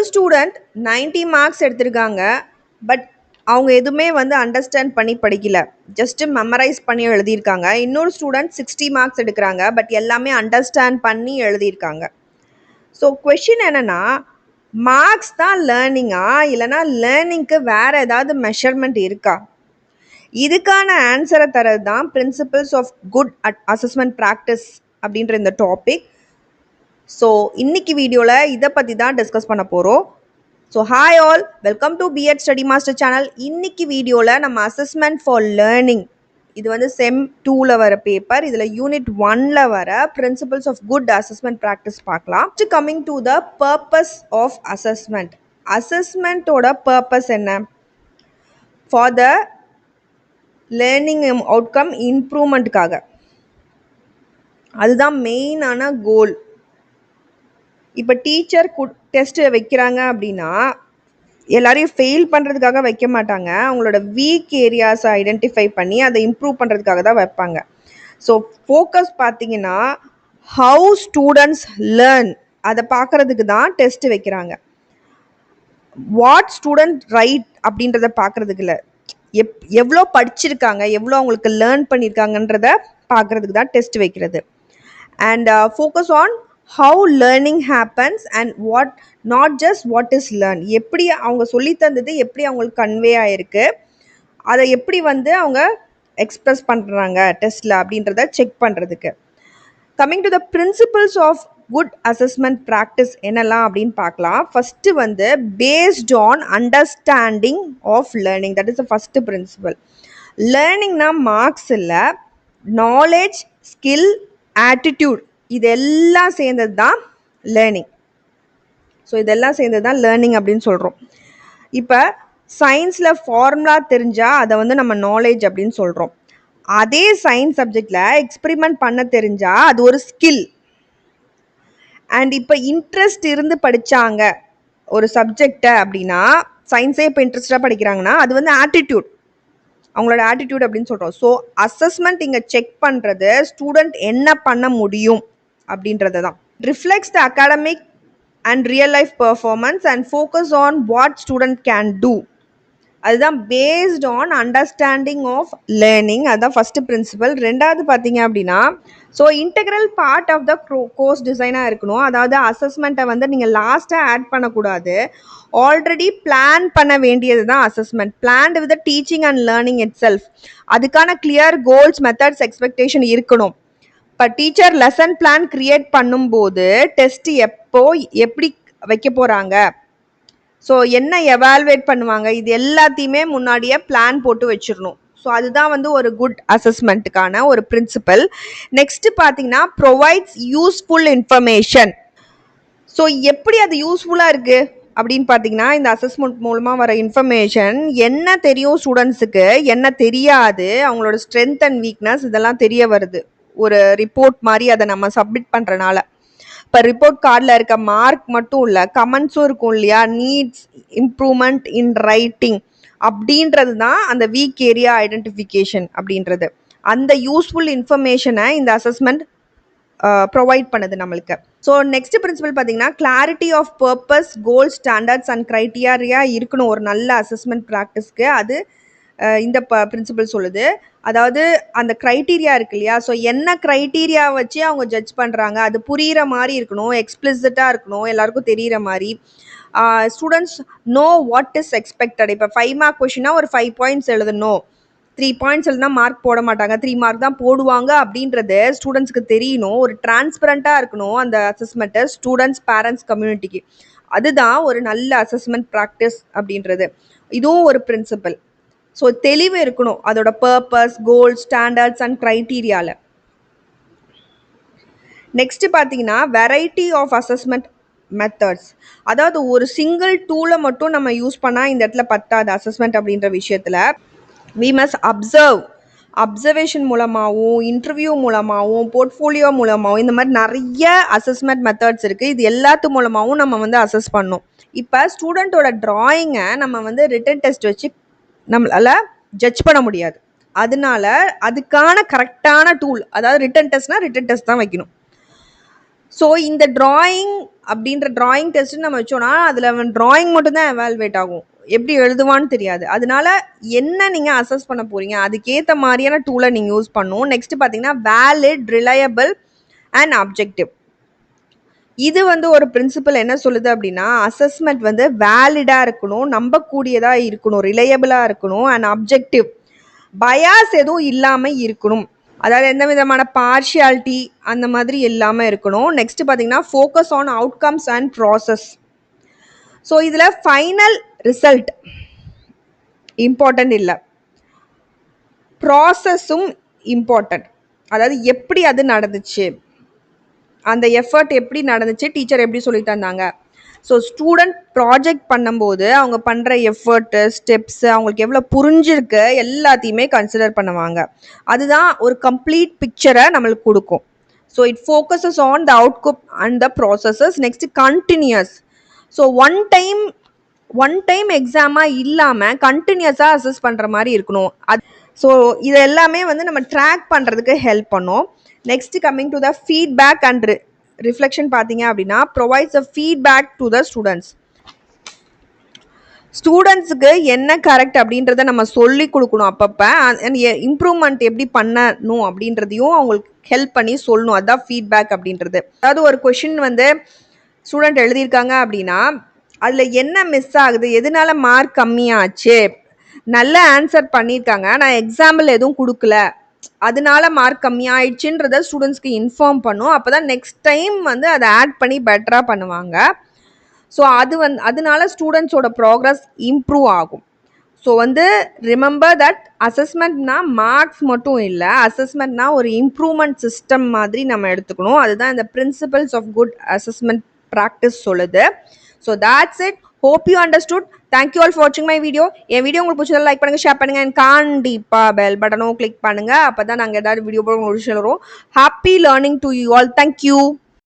Student 90 marks எடுத்திருக்காங்க. But அவங்க எதுவுமே வந்து அண்டர்ஸ்டாண்ட் பண்ணி படிக்கல. ஜஸ்ட் மெமரைஸ் பண்ணி எழுதியிருக்காங்க. இன்னொரு ஸ்டூடெண்ட் 60 மார்க்ஸ் எடுக்கிறாங்க. பட் எல்லாமே அண்டர்ஸ்டாண்ட் பண்ணி எழுதியிருக்காங்க. ஸோ கொஷின் என்னன்னா, மார்க்ஸ் தான் லேர்னிங்கா, இல்லைனா லேர்னிங்க்கு வேற ஏதாவது மெஷர்மெண்ட் இருக்கா? இதுக்கான ஆன்சரை தரது தான் principles of good assessment practice அப்படின்ற இந்த டாபிக். ஸோ இன்னைக்கு வீடியோவில் இதை பற்றி தான் டிஸ்கஸ் பண்ண போகிறோம். So hi all, welcome to BEd study master channel. இன்னைக்கு வீடியோவில் நம்ம அசஸ்மெண்ட் ஃபார் லேர்னிங், இது வந்து செம் 2ல் வர பேப்பர், இதில் யூனிட் 1ல் வர principles of good assessment practice பார்க்கலாம். Coming to the purpose of assessment. அசஸ்மெண்ட்டோட பர்பஸ் என்ன? ஃபார் த லேர்னிங் அவுட்கம் இம்ப்ரூவ்மெண்ட்டுக்காக. அதுதான் மெயினான கோல். இப்போ டீச்சர் டெஸ்ட் வைக்கிறாங்க அப்படின்னா எல்லாரையும் ஃபெயில் பண்ணுறதுக்காக வைக்க மாட்டாங்க. அவங்களோட வீக் ஏரியாஸை ஐடென்டிஃபை பண்ணி அதை இம்ப்ரூவ் பண்ணுறதுக்காக தான் வைப்பாங்க. ஸோ ஃபோக்கஸ் பார்த்தீங்கன்னா ஹவு ஸ்டூடெண்ட்ஸ் லேர்ன், அதை பார்க்குறதுக்கு தான் டெஸ்ட் வைக்கிறாங்க. வாட் ஸ்டூடெண்ட் ரைட் அப்படின்றத பார்க்குறதுக்கு இல்லை, எவ்வளோ படிச்சிருக்காங்க, எவ்வளோ அவங்களுக்கு லேர்ன் பண்ணியிருக்காங்கன்றத பார்க்குறதுக்கு தான் டெஸ்ட் வைக்கிறது. And focus on how learning happens and what, not just what is learn. எப்படி அவங்க சொல்லி தந்தது எப்படி அவங்களுக்கு கன்வே ஆகிருக்கு, அதை எப்படி வந்து அவங்க எக்ஸ்ப்ரெஸ் பண்ணுறாங்க டெஸ்ட்டில் அப்படின்றத செக் பண்ணுறதுக்கு. Coming to the principles of good assessment practice என்னெல்லாம் அப்படின்னு பார்க்கலாம். ஃபஸ்ட்டு வந்து based on understanding of learning, that is the first principle. லேர்னிங்னா மார்க்ஸ் இல்லை, நாலேஜ், ஸ்கில், ஆட்டிடியூட், இதெல்லாம் சேர்ந்தது தான் லேர்னிங். ஸோ இதெல்லாம் சேர்ந்தது தான் லேர்னிங் அப்படின்னு சொல்கிறோம். இப்போ சயின்ஸில் ஃபார்முலா தெரிஞ்சால் அதை வந்து நம்ம நாலேஜ் அப்படின்னு சொல்கிறோம். அதே சயின்ஸ் சப்ஜெக்டில் எக்ஸ்பெரிமெண்ட் பண்ண தெரிஞ்சால் அது ஒரு ஸ்கில். அண்ட் இப்போ இன்ட்ரெஸ்ட் இருந்து படித்தாங்க ஒரு சப்ஜெக்டை அப்படின்னா, சயின்ஸே இப்போ இன்ட்ரெஸ்டாக படிக்கிறாங்கன்னா அது வந்து ஆட்டிடியூட், அவங்களோட ஆட்டிடியூட் அப்படின்னு சொல்கிறோம். ஸோ அசஸ்மெண்ட் இங்கே செக் பண்ணுறது ஸ்டூடெண்ட் என்ன பண்ண முடியும் அப்படின்றது தான். Reflects the academic and real life performance and focus on what student can do. அதுதான் based on understanding of learning. அதுதான் ஃபஸ்ட்டு பிரின்சிபல். ரெண்டாவது பார்த்தீங்க அப்படின்னா, so integral part of the course டிசைனாக இருக்கணும். அதாவது அசஸ்மெண்ட்டை வந்து நீங்கள் லாஸ்ட்டாக ஆட் பண்ணக்கூடாது, ஆல்ரெடி பிளான் பண்ண வேண்டியது தான் assessment. Planned with teaching and learning itself. அதுக்கான கிளியர் கோல்ஸ், மெத்தட்ஸ், எக்ஸ்பெக்டேஷன் இருக்கணும். இப்போ டீச்சர் லெசன் பிளான் கிரியேட் பண்ணும்போது டெஸ்ட் எப்போ எப்படி வைக்க போகிறாங்க, ஸோ என்ன எவால்வேட் பண்ணுவாங்க, இது எல்லாத்தையுமே முன்னாடியே பிளான் போட்டு வச்சிடணும். ஸோ அதுதான் வந்து ஒரு குட் அசஸ்மெண்ட்டுக்கான ஒரு பிரின்சிபல். நெக்ஸ்ட் பார்த்தீங்கன்னா ப்ரொவைட்ஸ் யூஸ்ஃபுல் இன்ஃபர்மேஷன். ஸோ எப்படி அது யூஸ்ஃபுல்லாக இருக்குது அப்படின்னு பார்த்தீங்கன்னா, இந்த அசஸ்மெண்ட் மூலமாக வர இன்ஃபர்மேஷன் என்ன தெரியும் ஸ்டூடெண்ட்ஸுக்கு, என்ன தெரியாது, அவங்களோட ஸ்ட்ரென்த் அண்ட் வீக்னஸ் இதெல்லாம் தெரிய வருது. ஒரு ரிப்போர்ட் மாதிரி அதை நம்ம சப்மிட் பண்ணுறனால. இப்போ ரிப்போர்ட் கார்டில் இருக்க மார்க் மட்டும் இல்லை, கமெண்ட்ஸும் இருக்கும் இல்லையா, நீட்ஸ் இம்ப்ரூவ்மெண்ட் இன் ரைட்டிங் அப்படின்றது தான் அந்த வீக் ஏரியா ஐடென்டிஃபிகேஷன் அப்படின்றது. அந்த யூஸ்ஃபுல் இன்ஃபர்மேஷனை இந்த அசஸ்மெண்ட் ப்ரொவைட் பண்ணுது நம்மளுக்கு. ஸோ நெக்ஸ்ட் பிரின்சிபல் பார்த்தீங்கன்னா clarity of purpose, goal, standards and criteria இருக்கணும் ஒரு நல்ல அசஸ்மெண்ட் ப்ராக்டிஸ்க்கு. அது இந்த பிரின்சிபல் சொல்லுது. அதாவது அந்த க்ரைட்டீரியா இருக்கு இல்லையா, ஸோ என்ன க்ரைட்டீரியா வச்சு அவங்க ஜட்ஜ் பண்ணுறாங்க அது புரிகிற மாதிரி இருக்கணும், எக்ஸ்பிளிசிட்டாக இருக்கணும், எல்லாருக்கும் தெரிகிற மாதிரி. Students know what is expected. இப்போ 5 மார்க் கொஷின்னா ஒரு 5 பாயிண்ட்ஸ் எழுதணும், 3 பாயிண்ட்ஸ் எழுதுனா மார்க் போட மாட்டாங்க, 3 மார்க் தான் போடுவாங்க அப்படின்றது ஸ்டூடெண்ட்ஸ்க்கு தெரியணும். ஒரு டிரான்ஸ்பரண்ட்டாக இருக்கணும் அந்த அசஸ்மெண்ட்டு ஸ்டூடெண்ட்ஸ், பேரண்ட்ஸ், கம்யூனிட்டிக்கு. அதுதான் ஒரு நல்ல அசஸ்மெண்ட் ப்ராக்டிஸ் அப்படின்றது. இதுவும் ஒரு பிரின்சிபல். ஸோ தெளிவு இருக்கணும் அதோட பர்பஸ், கோல், ஸ்டாண்டர்ட்ஸ் அண்ட் க்ரைட்டீரியாவில். நெக்ஸ்ட் பார்த்தீங்கன்னா வெரைட்டி ஆஃப் அசஸ்மெண்ட் மெத்தட்ஸ். அதாவது ஒரு சிங்கிள் டூலை மட்டும் நம்ம யூஸ் பண்ணால் இந்த இடத்துல பத்தாது அசஸ்மெண்ட் அப்படின்ற விஷயத்தில். வி மஸ்ட் அப்சர்வேஷன் மூலமாகவும், இன்டர்வியூ மூலமாகவும், போர்ட்ஃபோலியோ மூலமாகவும், இந்த மாதிரி நிறைய அசஸ்மெண்ட் மெத்தட்ஸ் இருக்குது. இது எல்லாத்து மூலமாகவும் நம்ம வந்து அசஸ் பண்ணணும். இப்போ ஸ்டூடெண்ட்டோட ட்ராயிங்கை நம்ம வந்து ரிட்டன் டெஸ்ட் வச்சு நம்மளால் ஜட்ஜ் பண்ண முடியாது. அதனால அதுக்கான கரெக்டான டூல், அதாவது ரிட்டன் டெஸ்ட்னா ரிட்டன் டெஸ்ட் தான் வைக்கணும். ஸோ இந்த டிராயிங் அப்படின்ற டிராயிங் டெஸ்ட் நம்ம வச்சோம்னா அதில் அவன் டிராயிங் மட்டும்தான் எவால்வேட் ஆகும், எப்படி எழுதுவான்னு தெரியாது. அதனால என்ன நீங்கள் அசஸ் பண்ண போறீங்க அதுக்கேற்ற மாதிரியான டூலை நீங்கள் யூஸ் பண்ணணும். நெக்ஸ்ட் பார்த்தீங்கன்னா வேலிட், ரிலையபிள் அண்ட் அப்ஜெக்டிவ். இது வந்து ஒரு பிரின்சிபல் என்ன சொல்லுது அப்படின்னா அசஸ்மெண்ட் வந்து வேலிடாக இருக்கணும், நம்பக்கூடியதாக இருக்கணும், ரிலையபிளாக இருக்கணும் அண்ட் அப்ஜெக்டிவ், பயாஸ் எதுவும் இல்லாமல் இருக்கணும். அதாவது எந்த விதமான பார்ஷியாலிட்டி அந்த மாதிரி இல்லாமல் இருக்கணும். நெக்ஸ்ட் பார்த்தீங்கன்னா focus on outcomes and process. So இதில் ஃபைனல் ரிசல்ட் இம்பார்ட்டன்ட் இல்லை, ப்ராசஸும் இம்பார்ட்டன்ட். அதாவது எப்படி அது நடந்துச்சு, அந்த எஃபர்ட் எப்படி நடந்துச்சு, டீச்சர் எப்படி சொல்லி தந்தாங்க. ஸோ ஸ்டூடெண்ட் ப்ராஜெக்ட் பண்ணும்போது அவங்க பண்ணுற எஃபர்ட்டு, ஸ்டெப்ஸு, அவங்களுக்கு எவ்வளோ புரிஞ்சிருக்கு எல்லாத்தையுமே கன்சிடர் பண்ணுவாங்க. அதுதான் ஒரு கம்ப்ளீட் பிக்சரை நம்மளுக்கு கொடுக்கும். So it focuses on the outcome and the processes. Next continuous. So one time எக்ஸாமாக இல்லாமல் கண்டினியூஸாக அசஸ் பண்ணுற மாதிரி இருக்கணும். ஸோ இது எல்லாமே வந்து நம்ம ட்ராக் பண்ணுறதுக்கு ஹெல்ப் பண்ணும். Next coming to the feedback and reflection பார்த்தீங்க அப்படின்னா provides a feedback to the students. ஸ்டூடெண்ட்ஸுக்கு என்ன கரெக்ட் அப்படின்றத நம்ம சொல்லி கொடுக்கணும் அப்பப்போ. இம்ப்ரூவ்மெண்ட் எப்படி பண்ணணும் அப்படின்றதையும் அவங்களுக்கு ஹெல்ப் பண்ணி சொல்லணும். அதுதான் ஃபீட்பேக் அப்படின்றது. அதாவது ஒரு கொஷின் வந்து ஸ்டூடெண்ட் எழுதியிருக்காங்க அப்படின்னா அதில் என்ன மிஸ் ஆகுது, எதனால மார்க் கம்மியாச்சு, நல்ல ஆன்சர் பண்ணியிருக்காங்க நான் எக்ஸாம்பிள் எதுவும் கொடுக்கல அதனால மார்க் கம்மியாயிடுச்சுன்றத ஸ்டூடெண்ட்ஸ்க்கு இன்ஃபார்ம் பண்ணும். அப்போ தான் நெக்ஸ்ட் டைம் வந்து அதை ஆட் பண்ணி பெட்டராக பண்ணுவாங்க. ஸோ அதனால ஸ்டூடெண்ட்ஸோட ப்ராக்ரஸ் இம்ப்ரூவ் ஆகும். ஸோ வந்து ரிமெம்பர் தட் அசஸ்மெண்ட்னா மார்க்ஸ் மட்டும் இல்லை, அசஸ்மெண்ட்னா ஒரு இம்ப்ரூவ்மெண்ட் சிஸ்டம் மாதிரி நம்ம எடுத்துக்கணும். அதுதான் இந்த principles of good assessment practice சொல்லுது. So that's it. Hope you understood. Thank you all for watching my video. N video உங்களுக்கு பிடிச்சதை லைக் பண்ணுங்க, ஷேர் பண்ணுங்க அண்ட் கண்டிப்பாக பெல் பட்டனும் கிளிக் பண்ணுங்க. அப்போ தான் நாங்கள் ஏதாவது வீடியோ போட உங்களுக்கு வரும். Happy learning to you all. Thank you.